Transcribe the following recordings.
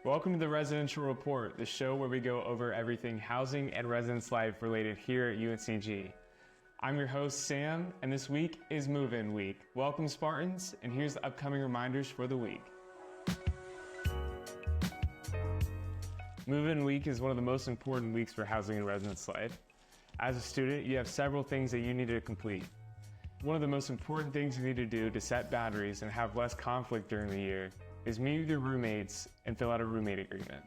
Welcome to the Residential Report, the show where we go over everything housing and residence life related here at UNCG. I'm your host, Sam, and this week is Move-In Week. Welcome, Spartans, and here's the upcoming reminders for the week. Move-In Week is one of the most important weeks for housing and residence life. As a student, you have several things that you need to complete. One of the most important things you need to do to set boundaries and have less conflict during the year is meet with your roommates and fill out a roommate agreement.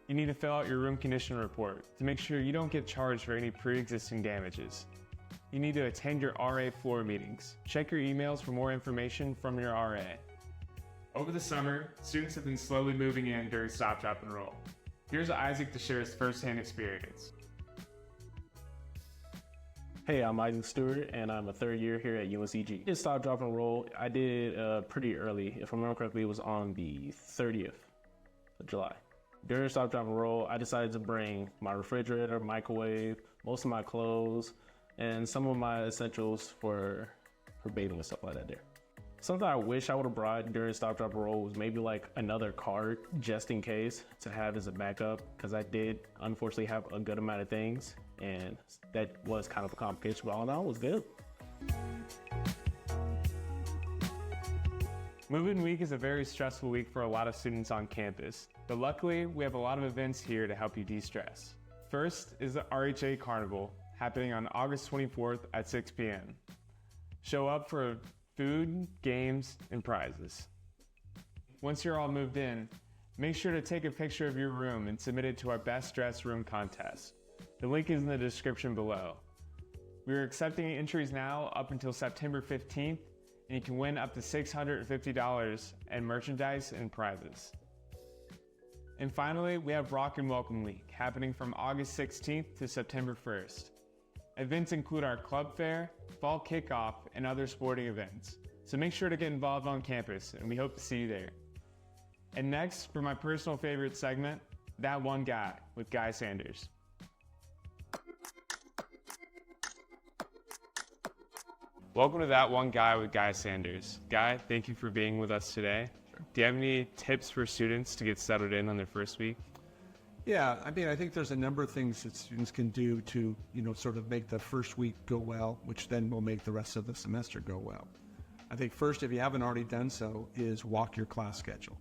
You need to fill out your room condition report to make sure you don't get charged for any pre-existing damages. You need to attend your RA floor meetings. Check your emails for more information from your RA. Over the summer, students have been slowly moving in during Stop, Drop, and Roll. Here's Isaac to share his firsthand experience. Hey, I'm Isaac Stewart, and I'm a third year here at UNCG. Did Stop, Drop, and Roll. I did pretty early. If I remember correctly, it was on the 30th of July. During Stop, Drop, and Roll, I decided to bring my refrigerator, microwave, most of my clothes, and some of my essentials for bathing and stuff like that there. Something I wish I would have brought during Stop, Drop, and Roll was maybe like another card just in case to have as a backup, because I did unfortunately have a good amount of things, and that was kind of a complication, but all in all, it was good. Move-In Week is a very stressful week for a lot of students on campus, but luckily we have a lot of events here to help you de-stress. First is the RHA Carnival, happening on August 24th at 6 p.m. Show up for food, games, and prizes. Once you're all moved in, make sure to take a picture of your room and submit it to our Best Dressed Room contest. The link is in the description below. We are accepting entries now up until September 15th, and you can win up to $650 in merchandise and prizes. And finally, we have Rock and Welcome Week, happening from August 16th to September 1st. Events include our club fair, fall kickoff, and other sporting events. So make sure to get involved on campus, and we hope to see you there. And next, for my personal favorite segment, That One Guy with Guy Sanders. Welcome to That One Guy with Guy Sanders. Guy, thank you for being with us today. Sure. Do you have any tips for students to get settled in on their first week? Yeah, I think there's a number of things that students can do to, sort of make the first week go well, which then will make the rest of the semester go well. I think first, if you haven't already done so, is walk your class schedule.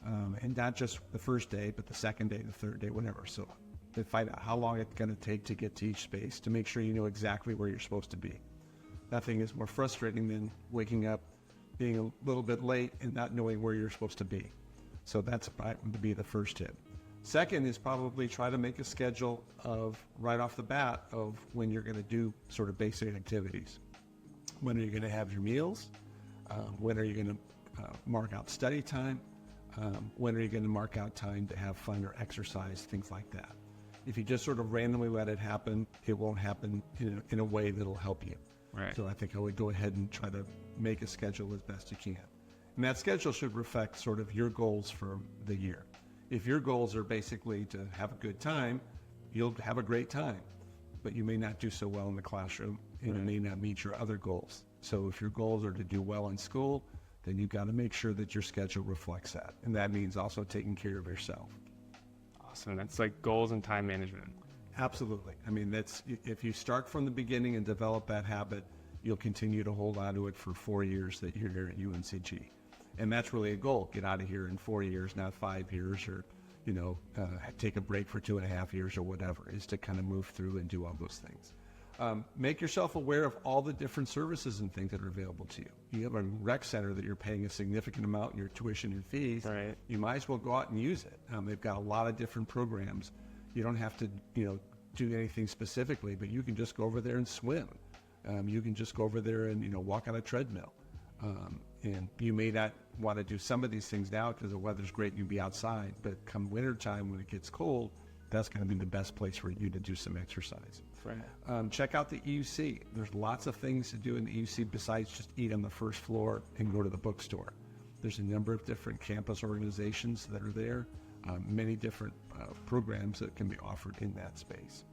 And not just the first day, but the second day, the third day, whatever. So to find out how long it's going to take to get to each space to make sure you know exactly where you're supposed to be. Nothing is more frustrating than waking up, being a little bit late and not knowing where you're supposed to be. So that's to be the first tip. Second is probably try to make a schedule of right off the bat of when you're going to do sort of basic activities. When are you going to have your meals? When are you going to mark out study time? When are you going to mark out time to have fun or exercise, things like that. If you just sort of randomly let it happen, it won't happen in a way that'll help you. Right. So I think I would go ahead and try to make a schedule as best you can. And that schedule should reflect sort of your goals for the year. If your goals are basically to have a good time, you'll have a great time, but you may not do so well in the classroom, and it may not meet your other goals. So if your goals are to do well in school, then you've got to make sure that your schedule reflects that. And that means also taking care of yourself. Awesome. That's like goals and time management. Absolutely. That's, if you start from the beginning and develop that habit, you'll continue to hold on to it for 4 years that you're here at UNCG. And that's really a goal. Get out of here in 4 years, not 5 years, or, take a break for 2.5 years or whatever, is to kind of move through and do all those things. Make yourself aware of all the different services and things that are available to you. You have a rec center that you're paying a significant amount in your tuition and fees. Right. You might as well go out and use it. They've got a lot of different programs. You don't have to, do anything specifically, but you can just go over there and swim. You can just go over there and, walk on a treadmill. And you may not want to do some of these things now because the weather's great and you'll be outside, but come winter time when it gets cold, that's going to be the best place for you to do some exercise. Right. Check out the EUC. There's lots of things to do in the EUC besides just eat on the first floor and go to the bookstore. There's a number of different campus organizations that are there, many different programs that can be offered in that space.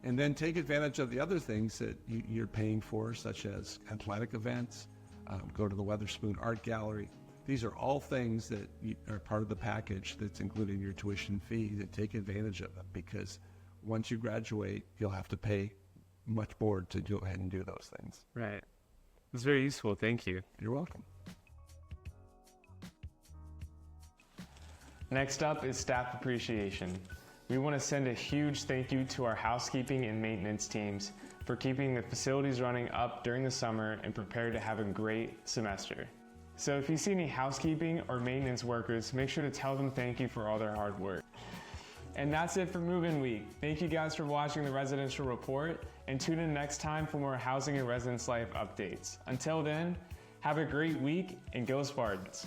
And then take advantage of the other things that you're paying for, such as athletic events. Go to the Weatherspoon Art Gallery. These are all things that are part of the package that's included in your tuition fee, to take advantage of them, because once you graduate, you'll have to pay much more to go ahead and do those things. Right. It's very useful. Thank you. You're welcome. Next up is staff appreciation. We want to send a huge thank you to our housekeeping and maintenance teams for keeping the facilities running up during the summer and prepared to have a great semester. So if you see any housekeeping or maintenance workers, make sure to tell them thank you for all their hard work. And that's it for Move-In Week. Thank you guys for watching the Residential Report, and tune in next time for more housing and residence life updates. Until then, have a great week and go Spartans.